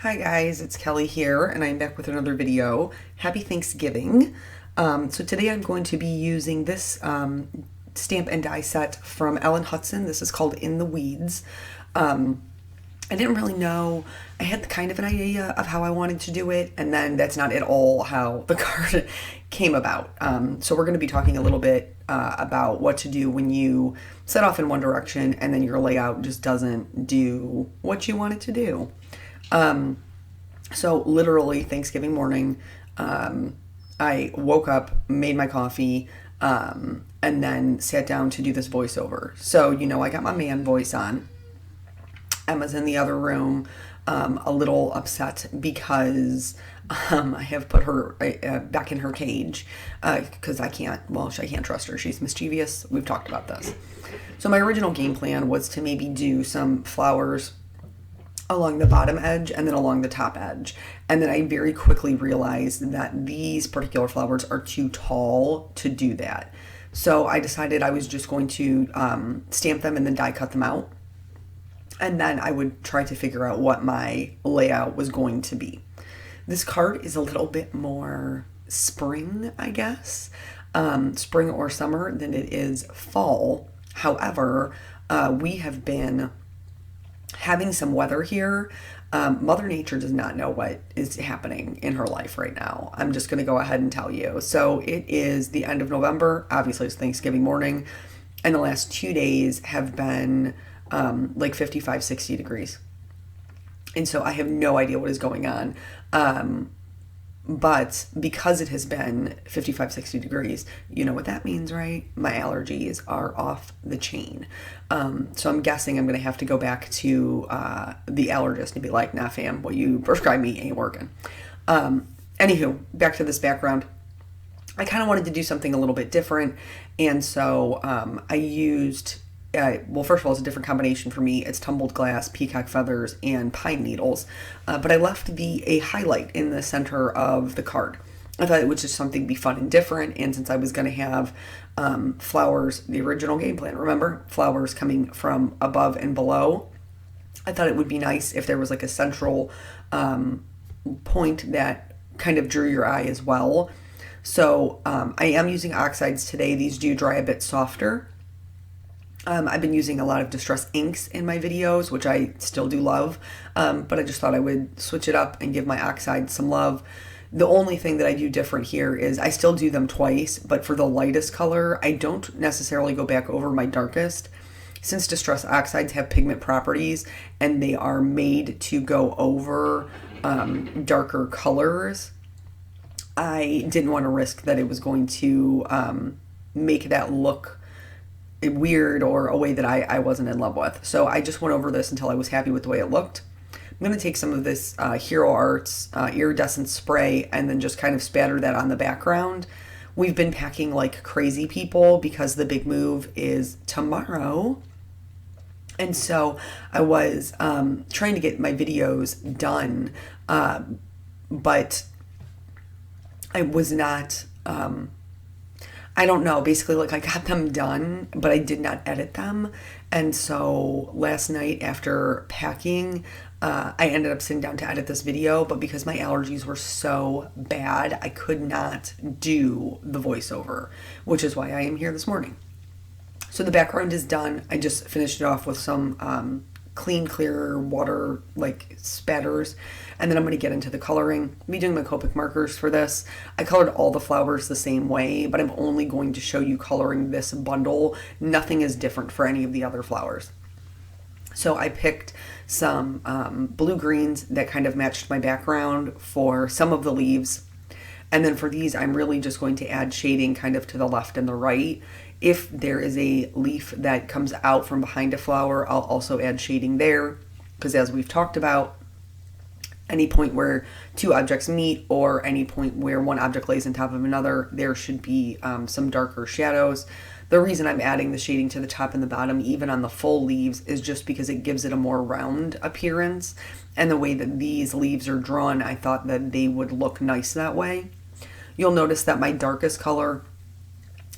Hi guys, it's Kelly here, and I'm back with another video. Happy Thanksgiving. So today I'm going to be using this stamp and die set from Ellen Hudson. This is called In the Weeds. I didn't really know. I had kind of an idea of how I wanted to do it, and then that's not at all how the card came about. So we're going to be talking a little bit about what to do when you set off in one direction and then your layout just doesn't do what you want it to do. So literally Thanksgiving morning, I woke up, made my coffee, and then sat down to do this voiceover. So, I got my man voice on. Emma's in the other room, a little upset because I have put her back in her cage because I can't trust her. She's mischievous. We've talked about this. So my original game plan was to maybe do some flowers along the bottom edge and then along the top edge. And then I very quickly realized that these particular flowers are too tall to do that. So I decided I was just going to stamp them and then die cut them out. And then I would try to figure out what my layout was going to be. This card is a little bit more spring, I guess, spring or summer than it is fall. However, we have been having some weather here. Mother Nature does not know what is happening in her life right now. I'm just going to go ahead and tell you. So it is the end of November. Obviously, it's Thanksgiving morning. And the last 2 days have been like 55, 60 degrees. And so I have no idea what is going on. But because it has been 55, 60 degrees, you know what that means, right? My allergies are off the chain. So I'm guessing I'm going to have to go back to the allergist and be like, nah, fam, what you prescribed me ain't working. Anywho, back to this background. I kind of wanted to do something a little bit different. And so I used... first of all, it's a different combination for me. It's tumbled glass, peacock feathers, and pine needles. But I left a highlight in the center of the card. I thought it would just something be fun and different. And since I was going to have flowers, the original game plan, remember? Flowers coming from above and below. I thought it would be nice if there was like a central point that kind of drew your eye as well. So I am using oxides today. These do dry a bit softer. I've been using a lot of distress inks in my videos, which I still do love, but I just thought I would switch it up and give my oxides some love. The only thing that I do different here is I still do them twice, but for the lightest color, I don't necessarily go back over my darkest. Since distress oxides have pigment properties and they are made to go over darker colors, I didn't want to risk that it was going to make that look weird or a way that I wasn't in love with. So I just went over this until I was happy with the way it looked. I'm going to take some of this Hero Arts iridescent spray and then just kind of spatter that on the background. We've been packing like crazy people because the big move is tomorrow. And so I was trying to get my videos done, but I was not... I don't know, basically like I got them done, but I did not edit them. And so last night after packing, I ended up sitting down to edit this video, but because my allergies were so bad, I could not do the voiceover, which is why I am here this morning. So the background is done. I just finished it off with some clean, clear water like spatters, and then I'm going to get into the coloring. I'll be doing my copic markers for this. I colored all the flowers the same way, but I'm only going to show you coloring this bundle. Nothing is different for any of the other flowers. So I picked some blue greens that kind of matched my background for some of the leaves. And then for these, I'm really just going to add shading kind of to the left and the right. If there is a leaf that comes out from behind a flower, I'll also add shading there. Because as we've talked about, any point where two objects meet or any point where one object lays on top of another, there should be some darker shadows. The reason I'm adding the shading to the top and the bottom, even on the full leaves, is just because it gives it a more round appearance. And the way that these leaves are drawn, I thought that they would look nice that way. You'll notice that my darkest color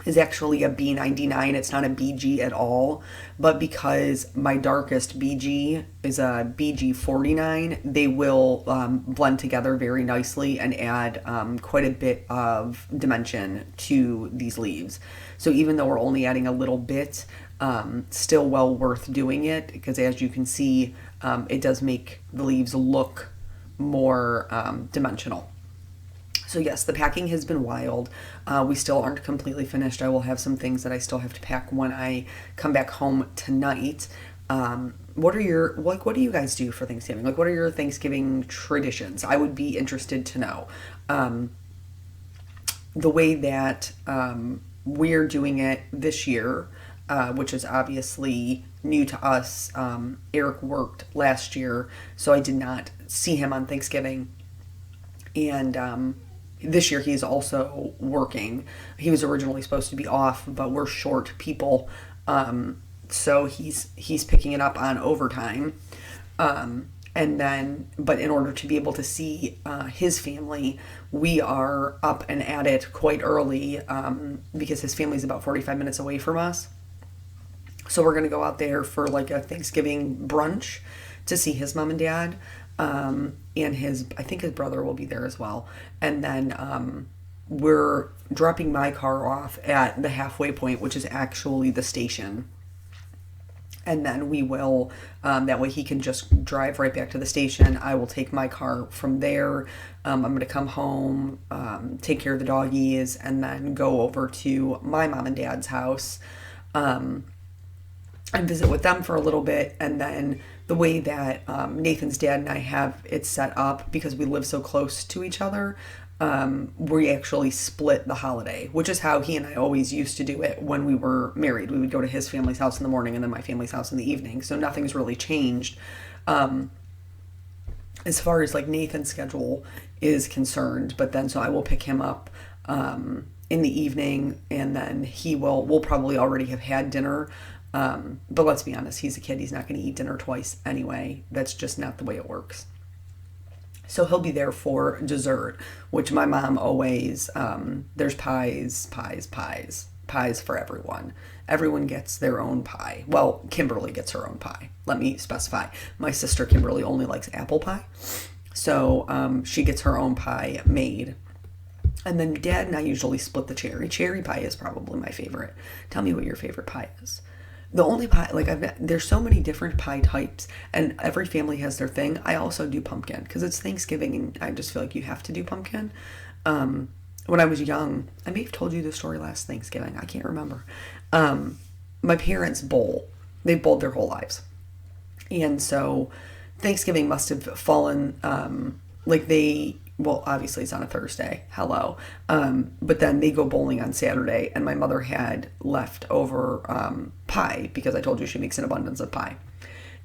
is actually a B99. It's not a BG at all, but because my darkest BG is a BG49, they will blend together very nicely and add quite a bit of dimension to these leaves. So even though we're only adding a little bit, still well worth doing it, because as you can see, it does make the leaves look more dimensional. So yes, the packing has been wild. We still aren't completely finished. I will have some things that I still have to pack when I come back home tonight. What do you guys do for Thanksgiving? Like, what are your Thanksgiving traditions? I would be interested to know. The way that we're doing it this year, which is obviously new to us. Eric worked last year, so I did not see him on Thanksgiving. And this year he's also working. He was originally supposed to be off, but we're short people, so he's picking it up on overtime. And then, but in order to be able to see his family, we are up and at it quite early, because his family's about 45 minutes away from us. So we're going to go out there for like a Thanksgiving brunch to see his mom and dad. And I think his brother will be there as well. And then we're dropping my car off at the halfway point, which is actually the station. And then we will, that way he can just drive right back to the station. I will take my car from there. I'm going to come home, take care of the doggies, and then go over to my mom and dad's house, and visit with them for a little bit. And then the way that Nathan's dad and I have it set up, because we live so close to each other, we actually split the holiday, which is how he and I always used to do it when we were married. We would go to his family's house in the morning and then my family's house in the evening. So nothing's really changed as far as like Nathan's schedule is concerned. But then, so I will pick him up in the evening, and then we'll probably already have had dinner. But let's be honest, he's a kid. He's not going to eat dinner twice anyway. That's just not the way it works. So he'll be there for dessert, which my mom always, there's pies for everyone. Everyone gets their own pie. Well, Kimberly gets her own pie. Let me specify. My sister Kimberly only likes apple pie. So she gets her own pie made. And then Dad and I usually split the cherry. Cherry pie is probably my favorite. Tell me what your favorite pie is. The only pie, like there's so many different pie types, and every family has their thing. I also do pumpkin because it's Thanksgiving, and I just feel like you have to do pumpkin. When I was young, I may have told you this story last Thanksgiving. I can't remember. My parents bowl. They bowled their whole lives, and so Thanksgiving must have fallen well, obviously it's on a Thursday. Hello. But then they go bowling on Saturday, and my mother had leftover pie, because I told you she makes an abundance of pie.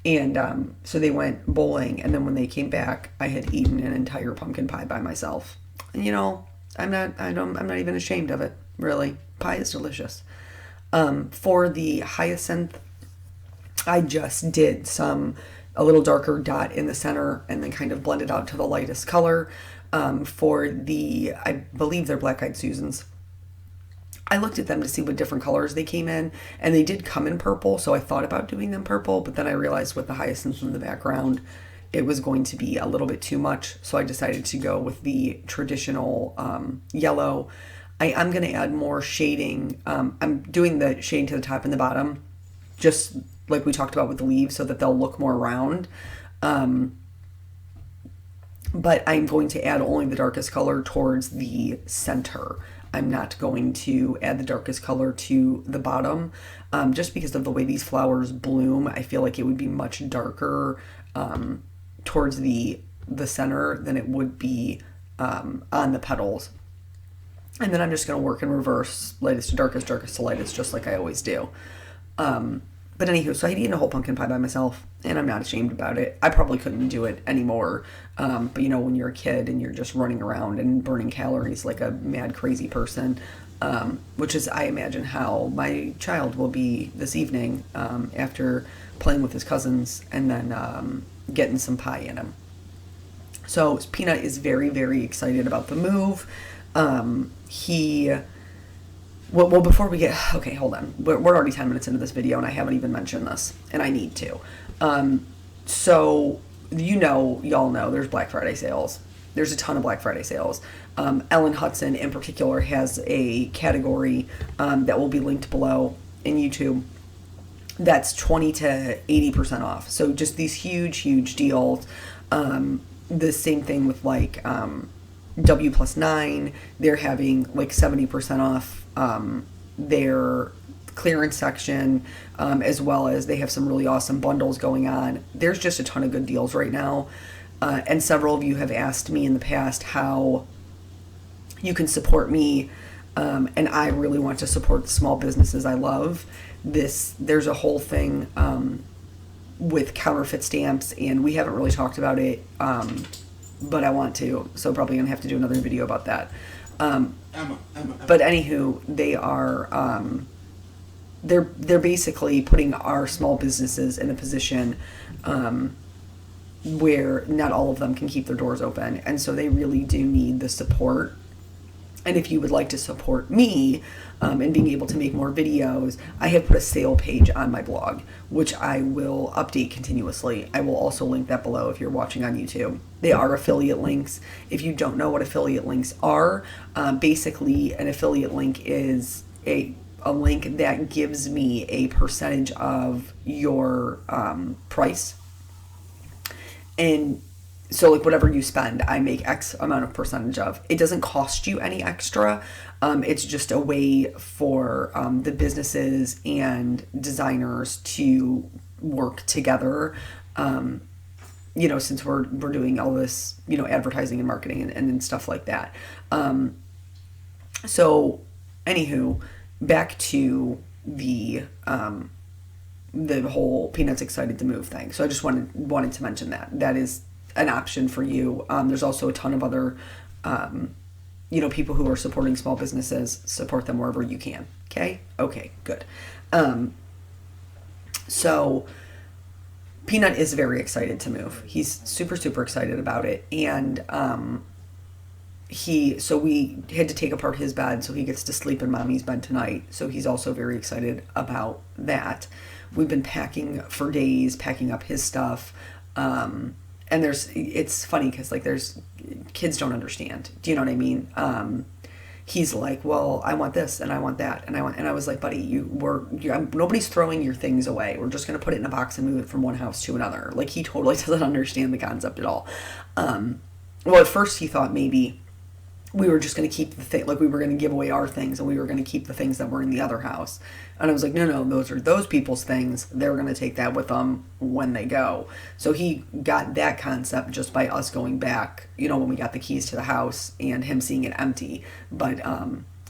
And so they went bowling, and then when they came back, I had eaten an entire pumpkin pie by myself. And I'm not even ashamed of it, really. Pie is delicious. For the hyacinth, I just did a little darker dot in the center and then kind of blended out to the lightest color. For I believe they're black-eyed Susans, I looked at them to see what different colors they came in, and they did come in purple, so I thought about doing them purple, but then I realized with the hyacinths in the background, it was going to be a little bit too much, so I decided to go with the traditional yellow. I'm going to add more shading. I'm doing the shading to the top and the bottom, just like we talked about with the leaves, so that they'll look more round. But I'm going to add only the darkest color towards the center. I'm not going to add the darkest color to the bottom, just because of the way these flowers bloom. I feel like it would be much darker towards the center than it would be on the petals. And then I'm just going to work in reverse, lightest to darkest, darkest to lightest, just like I always do. But anywho, so I had eaten a whole pumpkin pie by myself, and I'm not ashamed about it. I probably couldn't do it anymore. But when you're a kid and you're just running around and burning calories like a mad, crazy person, which is, I imagine, how my child will be this evening after playing with his cousins and then getting some pie in him. So Peanut is very, very excited about the move. He Well, before we get, okay, hold on. We're already 10 minutes into this video, and I haven't even mentioned this, and I need to. So, y'all know there's Black Friday sales. There's a ton of Black Friday sales. Ellen Hudson, in particular, has a category that will be linked below in YouTube that's 20 to 80% off. So, just these huge deals. The same thing with, like, W+9, they're having like 70% off their clearance section, as well as they have some really awesome bundles going on. There's just a ton of good deals right now, and several of you have asked me in the past how you can support me, and I really want to support the small businesses I love. There's a whole thing with counterfeit stamps, and we haven't really talked about it, but I want to, so probably gonna have to do another video about that. But anywho, they are they're basically putting our small businesses in a position where not all of them can keep their doors open, and so they really do need the support. And if you would like to support me in being able to make more videos, I have put a sale page on my blog, which I will update continuously. I will also link that below if you're watching on YouTube. They are affiliate links. If you don't know what affiliate links are, basically an affiliate link is a link that gives me a percentage of your price. And so, like, whatever you spend, I make X amount of percentage of. It doesn't cost you any extra. It's just a way for the businesses and designers to work together. Since we're doing all this, advertising and marketing and stuff like that. So, anywho, back to the whole Peanuts Excited to Move thing. So I just wanted to mention that is an option for you. There's also a ton of other, people who are supporting small businesses. Support them wherever you can. Okay, good. So Peanut is very excited to move. He's super excited about it. And so we had to take apart his bed, so he gets to sleep in mommy's bed tonight. So he's also very excited about that. We've been packing for days, packing up his stuff. And it's funny because, like, there's kids don't understand. Do you know what I mean? He's like, well, I want this and I want that and I was like, buddy, nobody's throwing your things away. We're just gonna put it in a box and move it from one house to another. Like, he totally doesn't understand the concept at all. Well, at first he thought maybe we were just going to keep the thing, like we were going to give away our things and we were going to keep the things that were in the other house. And I was like, no, those are those people's things. They're going to take that with them when they go. So he got that concept just by us going back, when we got the keys to the house and him seeing it empty. But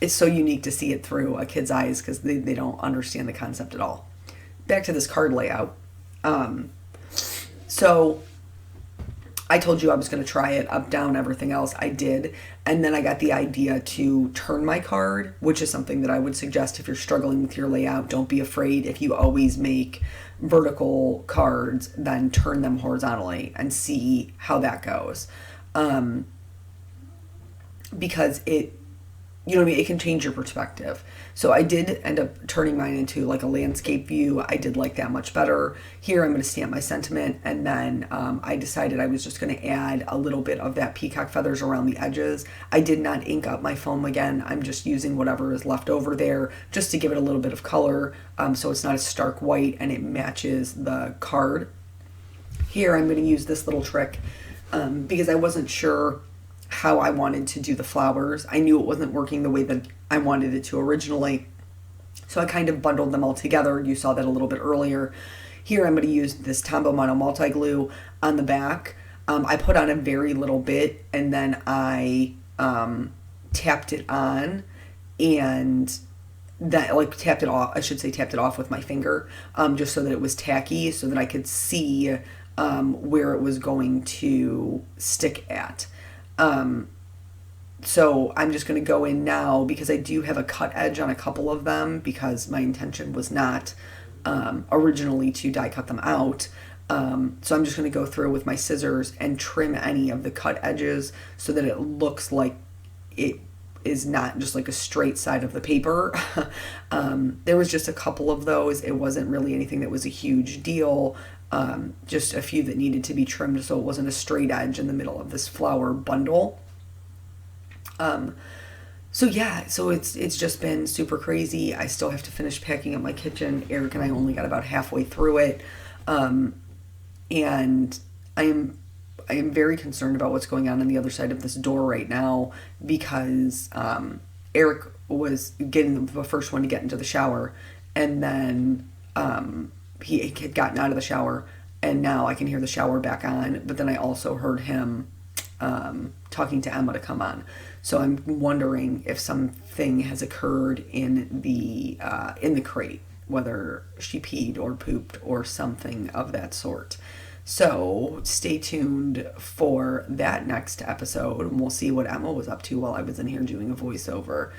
it's so unique to see it through a kid's eyes because they don't understand the concept at all. Back to this card layout. So I told you I was going to try it up, down, everything else. I did. And then I got the idea to turn my card, which is something that I would suggest if you're struggling with your layout. Don't be afraid. If you always make vertical cards, then turn them horizontally and see how that goes. Because it can change your perspective. So I did end up turning mine into like a landscape view. I did like that much better. Here I'm going to stamp my sentiment, and then I decided I was just going to add a little bit of that peacock feathers around the edges. I did not ink up my foam again. I'm just using whatever is left over there just to give it a little bit of color, so it's not a stark white and it matches the card. Here I'm going to use this little trick because I wasn't sure how I wanted to do the flowers. I knew it wasn't working the way that I wanted it to originally. So I kind of bundled them all together. You saw that a little bit earlier. Here I'm going to use this Tombow Mono multi-glue on the back. I put on a very little bit and then I tapped it on and that tapped it off with my finger, just so that it was tacky so that I could see where it was going to stick at. So I'm just going to go in now because I do have a cut edge on a couple of them because my intention was not originally to die cut them out. So I'm just going to go through with my scissors and trim any of the cut edges so that it looks like it is not just like a straight side of the paper. There was just a couple of those. It wasn't really anything that was a huge deal. Just a few that needed to be trimmed so it wasn't a straight edge in the middle of this flower bundle. So yeah, so it's just been super crazy. I still have to finish packing up my kitchen. Eric and I only got about halfway through it. And I am very concerned about what's going on the other side of this door right now, because Eric was getting the first one to get into the shower, and then he had gotten out of the shower, and now I can hear the shower back on, but then I also heard him talking to Emma to come on. So I'm wondering if something has occurred in the crate, whether she peed or pooped or something of that sort. So stay tuned for that next episode, and we'll see what Emma was up to while I was in here doing a voiceover.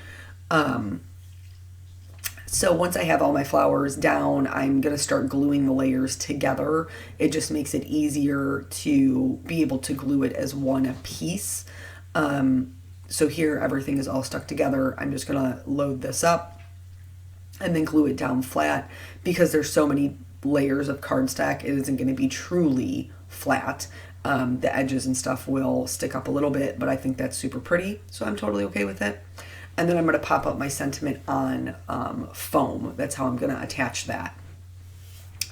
So once I have all my flowers down, I'm going to start gluing the layers together. It just makes it easier to be able to glue it as one piece. So here everything is all stuck together. I'm just going to load this up and then glue it down flat, because there's so many layers of cardstock, it isn't going to be truly flat. The edges and stuff will stick up a little bit, but I think that's super pretty, so I'm totally okay with it. And then I'm going to pop up my sentiment on foam. That's how I'm going to attach that.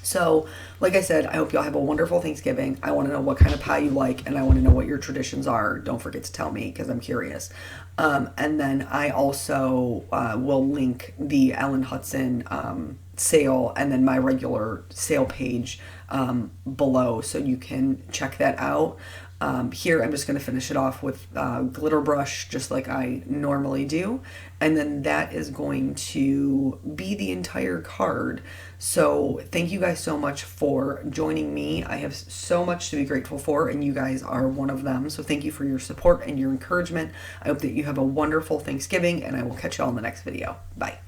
So, like I said, I hope y'all have a wonderful Thanksgiving. I want to know what kind of pie you like, and I want to know what your traditions are. Don't forget to tell me, because I'm curious. And then I also will link the Ellen Hudson sale and then my regular sale page below, so you can check that out. Here I'm just going to finish it off with glitter brush, just like I normally do, and then that is going to be the entire card. So thank you guys so much for joining me. I have so much to be grateful for, and you guys are one of them. So thank you for your support and your encouragement. I hope that you have a wonderful Thanksgiving, and I will catch you all in the next video. Bye.